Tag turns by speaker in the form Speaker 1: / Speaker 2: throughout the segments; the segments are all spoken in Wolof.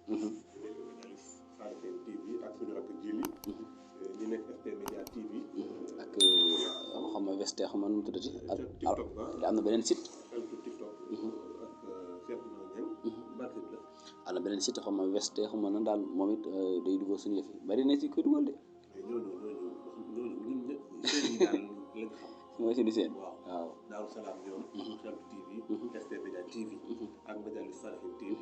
Speaker 1: Salihine TV ak suñu rakk Jili ñu nekk FT Media TV
Speaker 2: ak xam nga Weste xam nga nu mu tuddati ak
Speaker 1: TikTok
Speaker 2: am na beneen site
Speaker 1: TikTok ak Cheikh Niang Barke la
Speaker 2: am na beneen site xam nga Weste xam nga nan daal moom it day dugal suñu yëf yi bari na ci koy dugal de
Speaker 1: ñooñu ñun ñëpp seen yi daal lañ xam
Speaker 2: mooy suñu seen
Speaker 1: waaw Daaru Salaam ñoom Xeltu TV FT Media TV ak Majalis Salihine TV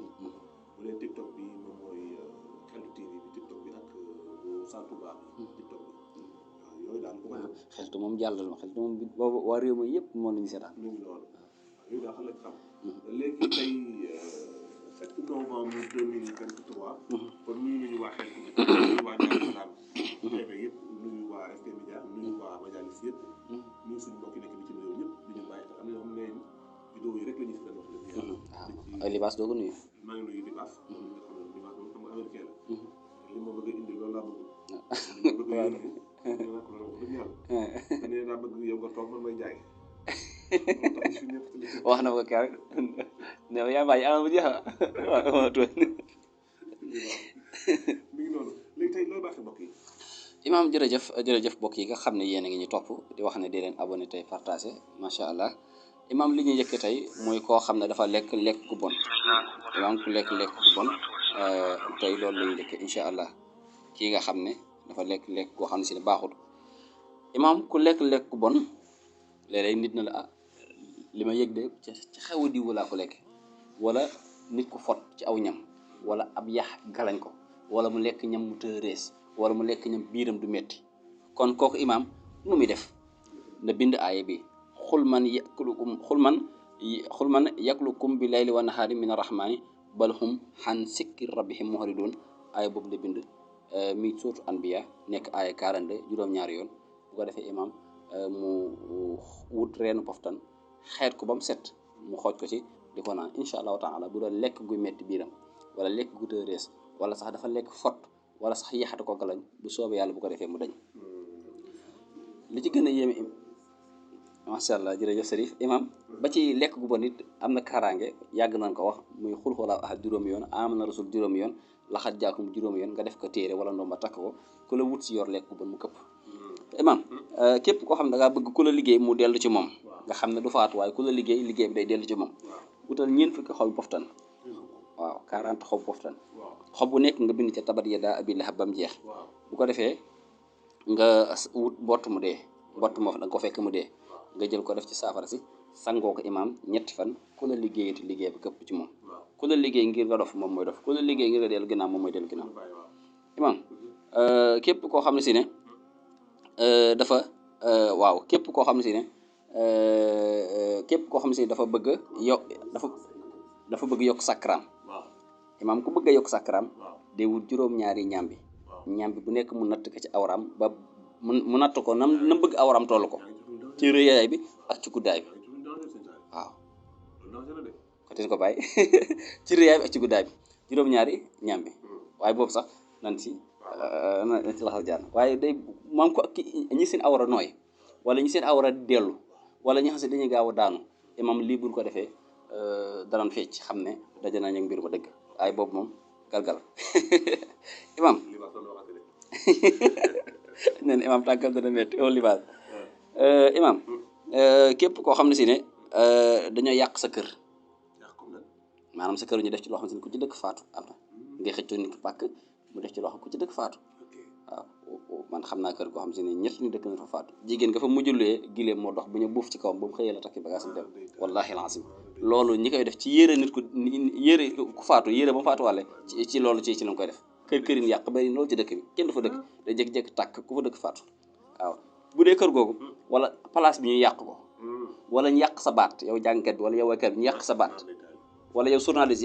Speaker 1: bu dee TikTok bi moom mooy Xeltu TV bi TikTok bi ak Santu Ba bi TikTok bi waaw yooyu daal bu ko def
Speaker 2: Xeltu moom jàllal ma Xeltu moom boobu waa réew mi yëpp moom la ñu seetaan
Speaker 1: mu ngi noonu waaw yooyu daal xam lañ xam léegi tey 7 novembre 2023 kon nuyu nañu waa Xeltu nuyu waa Daaru Salaam TV yëpp nuyu waa FT Media nuyu waa Majalis yëpp nuyu suñu mbokk yi nekk bitim réew ñëpp di ñu bàyyi am na ñoo xam ne vidéo yi rek la ñuy seetaan wax dëgg yàlla
Speaker 2: ay libaas doo ko nuyu
Speaker 1: maa ngi nuyu Libaas nga xam ne Libaas moom xam nga américain la li ma bëgg a indi loolu laa bëgg li ma bëgg a yónni naa ko loolu wax dëgg yàlla ne daa bëgg yow nga toog man may jaay
Speaker 2: wax na ko keroog ne yaa bàyyi alal bu jeex waaw tooñ
Speaker 1: mi ngi noonu léegi tey loolu baaxee mbokk yi
Speaker 2: imaam jërëjëf mbokk yi nga xam ne yéen a ngi ñu topp di wax ne di leen abonné tey partagé macha allah imaam li ñu njëkk tey mooy koo xam ne dafa lekk ku bon imaam ku lekk ku bon tey loolu la ñu njëkk incha allah kii nga xam ne dafa lekk koo xam ne si ne baaxul imaam ku lekk ku bon léeg-léeg nit na la li ma yëg de ci xewu diwu laa ko lekk wala nit ku fot ci aw ñam wala ab yax galañ ko wala mu lekk ñam mu të rees wala mu lekk ñam biiram du metti kon kooku imaam nu muy def na bind aaya bi xul man yaklukum bi layli wa nahaari min arrahmani bal hum xan sikki rabbihim muhridun aaya boobu la bind mi suuratu anbiya nekk aaya 42 juróom-ñaari yoon bu ko defee imaam mu wut reenu poftan xeet ko ba mu set mu xooj ko ci di ko naan incha allahu taala bu doon lekk guy metti biiram wala lekk gu të rees wala sax dafa lekk fot wala sax yaxate ko galañ bu soobee yàlla bu ko defee mu dañ li ci gën a yéeme macha allah jërëjëf Serif imam ba ci lekk gu bon nit am na kaaraange yàgg nañ ko wax muy xul xoolaa ahad juróomi yoon amana rasul juróomi yoon laxat jaakum juróomi yoon nga def ko téere wala ndoom ba takk ko ku la wut si yor lekk gu bon mu këpp imam képp koo xam ne da ngaa bëgg ku la liggéey mu dellu ci moom nga xam ne du faatu waaye ku la liggéey bi day dellu ci moom wutal ñeent fukki xob poftan waaw 40 xob poftan xob bu nekk nga bind ca tabat yadaa abii lahab bam jeex bu ko defee nga wut mbott mu dee mbott moo da nga ko fekk mu dee nga jël ko def ci saafara si sangoo ko imaam ñetti fan ku la liggéeyati liggéey bi këpp ci moom ku la liggéey ngir nga dof moom mooy dof ku la liggéey ngir nga dellu ginnaaw moom mooy dellu ginnaaw imaam képp koo xam ne si ne dafa waaw képp koo xam ne si ne dafa bëgg yokk sakkaraam imaam ku bëgg a yokk sakkaraam day wut juróom-ñaari ñambi bu nekk mu natt ko ci awraam ba mu natt ko na bëgg awraam toll ko ci rëyaay bi ak ci guddaay bi waaw kotin ko bàyyi ci rëyaay bi ak ci guddaay bi juróom-ñaari ñambi waaye boobu sax nan ci laxal jaan waaye day maam ko ñi seen awra nooy wala ñi seen awra dellu wala ñi xam si dañuy gaaw a daanu imaam lii buñ ko defee danañ fecc xam ne daje nañ ak mbir ma dëgg waaye boobu moom galgal imaam neen imaam tànkal dana metti o libaas imaam képp koo xam ne si ne dañoo yàq sa kër maanaam sa kër ñu def ci loo xam ne ku ci dëkk faatu am na ngay xëccoo nit ki pàkk mu def ci loo xam ku ci dëkk faatu waaw man xam naa kër goo xam si ne ñett ñu dëkk na fa faatu jigéen nga fa mujjulee gileem moo dox bu ñu buuf ci kawam ba mu xëyee la takki bagage dem wallahi alazim loolu ñi koy def ci yére nit ku yére ku faatu yére ba mu faatuwaale ci loolu ci lañ koy def kër yi yàq bari loolu ci dëkk bi kenn du fa dëkk day jékki-jékki tàkk ku fa dëkk faatu waaw bu dee kër googu wala place bi ñu yàq ko wala ñu yàq sa baat yow jàngkat bi wala yow waykat bi ñu yàq sa baat wala yow journaliste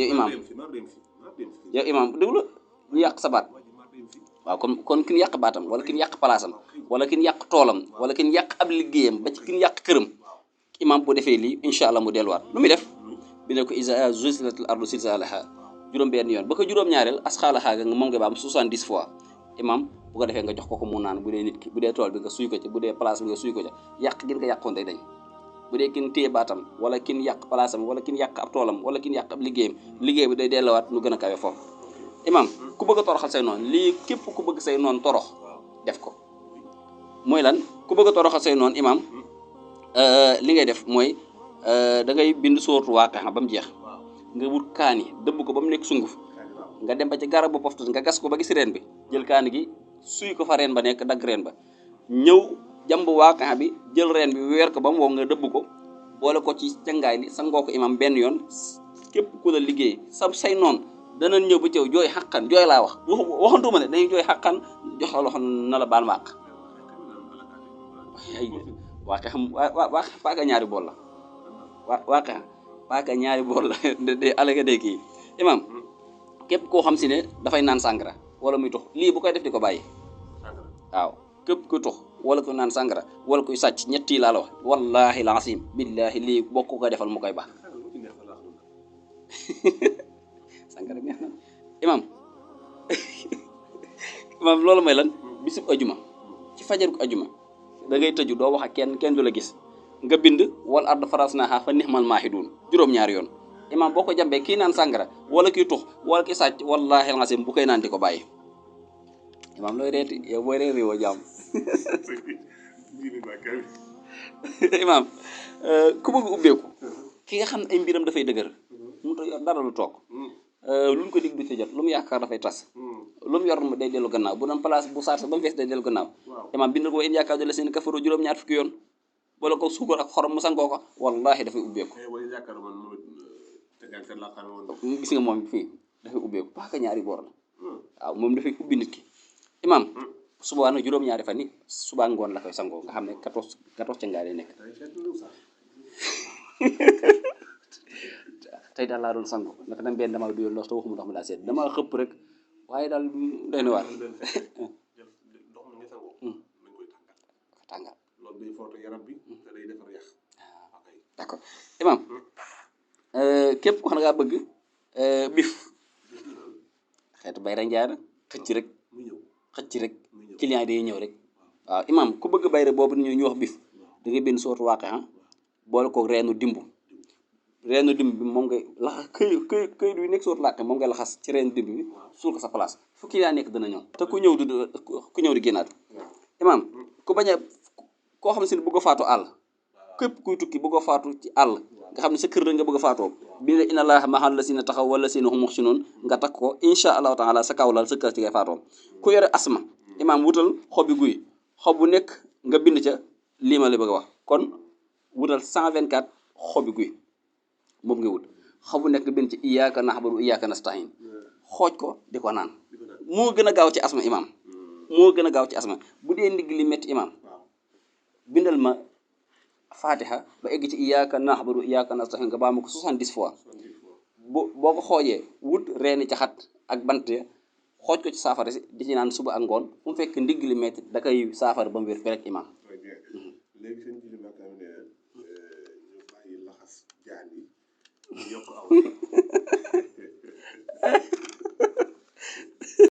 Speaker 2: yow imam déglu ñu yàq sa baat waaw kon kin yàq baatam wala kin yàq palaasam wala kin yàq toolam wala kin yàq ab liggéeyam ba ci kin yàq këram imam bu defee lii incha allah mu delluwaat lu muy def bi ne ko isa zulzilatil ardu zilzalaha juróom-benn yoon ba ko juróom-ñaareel asxaalaha nga moom nga ba am 70 fois imam bu ko defee nga jox ko mu naan bu dee nit ki bu dee tool bi nga suy ko ci bu dee place bi nga suy ko ca yàq gën ko yàqoon day dañ bu dee kin téye baatam wala kin yàq palaasam wala kin yàq ab toolam wala kin yàq ab liggéeyam liggéey bi day delluwaat nu gën a kawe foofu imam ku bëgg a toroxal say noonu lii képp ku bëgg say noonu torox def ko mooy lan ku bëgg a toroxal say noonu imam li ngay def mooy da ngay bind sóoratu Waaqia ba mu jeex nga wut kaani dëbb ko ba mu nekk sunguf nga dem ba ci garab bu poftu nga gas ko ba gis reen bi jël kaani gi suy ko fa reen ba nekk dagg reen ba ñëw jàmb Waaqia bi jël reen bi weer ko ba mu wow nga dëbb ko boole ko ci cangaay li sangoo ko imam benn yoon képp ku la liggéey say noonu danañ ñëw ba teew jooy xaqan jooy laa wax waxantuma ne dañuy jooy xaqan jox la loxo na la baal ma àq Waaqia xam waa paaka ñaari bool la Waaqia paaka ñaari bool la de alaga de kii imam képp koo xam si ne dafay naan sàngara wala muy tux lii bu koy def di ko bàyyi waaw képp kuy tux wala kuy naan sàngara wala kuy sàcc ñetti laa la wax wallahi laasim billahi lii bokk ko defal mu koy baax sàngara neex na imam imam loolu mooy lan bisub ajuma ci fajaruk ajuma da ngay tëju doo wax ak kenn du la gis nga bind wal ard farasnaha fa nihmal maahidun juróom-ñaari yoon imam boo ko jàmbee kii naan sàngara wala kii tux wala kii sàcc wallahi laasim bu koy naan di ko bàyyi imam looy reeti yow booy ree réewoo jàmm imam ku bëgg ubbeeku ki nga xam ne ay mbiram dafay dëgër mu ta yor dara lu toog lu ñu ko dig du ci jot lu mu yaakaar dafay tas lu mu yor day dellu gannaaw bu doon place bu saar sa ba mu fees day dellu gannaaw imam bindal ko in yaakaar la seen kafaru juróom-ñaar fukki yoon wala ko suukar ak xorom mu sangoo ko wallahi dafay ubbeeku gis nga moom fii dafay ubbeeku paaka ñaari boor la waaw moom dafay ubbi nit ki imam subaa nag juróom-ñaari fan ni subaa ngoon la koy sangoo nga xam ne 14 ca ngaa lay nekk tey daal laa doon sango naka dem benn dama duyal ndox te waxuma ndox mi daa seet dama xëpp rek waaye daal doy na waar tàngal
Speaker 1: loolu day footo yaram bi te day defar yax
Speaker 2: d'accord imam képp ko xam ne ngaa bëgg bif xeetu bay ra njaay na xëcc rek client day ñëw rek waaw imam ku bëgg bayre boobu ñu wax bif da ngay benn sóoratu Waaqia boole ko reenu dimbu bi moom ngay laxas këyit bi nekk sóoratu Waaqia moom ngay laxas ci reenu dimbu bi suul ko sa place fu client nekk dana ñëw te ku ñëw di génnaat imam ku bañ a koo xam ne si bëgg a faatu àll képp kuy tukki bëgg a faatu ci àll nga xam ne sa kër rek nga bëgg a faatoo bi ne inna allaha ma'al lazina taxaw wala lazina hum muhsinun nga takk ko insha allahu taala sa kaw lal sa kër ci ngay faatoo ku yore asma imam wutal xobi guy xob bu nekk nga bind ca lii ma la bëgg a wax kon wutal 124 xobi guy moom nga wut xob bu nekk nga bind ci iyyaka na'budu wa iyyaka nasta'in xooj ko di ko naan moo gën a gaaw ci asma imam moo gën a gaaw ci asma bu dee ndigg li métti imam bindal ma fatiha ba egg ci iyyaka na'budu wa iyyaka nasta'in nga baa ma ko 70 fois boo ko xoojee wut reeni caxat ak bant xooj ko ci saafara si di ci naan suba ak ngoon fu mu fekk ndigg li métti da koy saafara ba mu wér rek imam
Speaker 1: léegi seen jili maakaam ne ñu bàyyi laxas jaan yi ñu yokk aw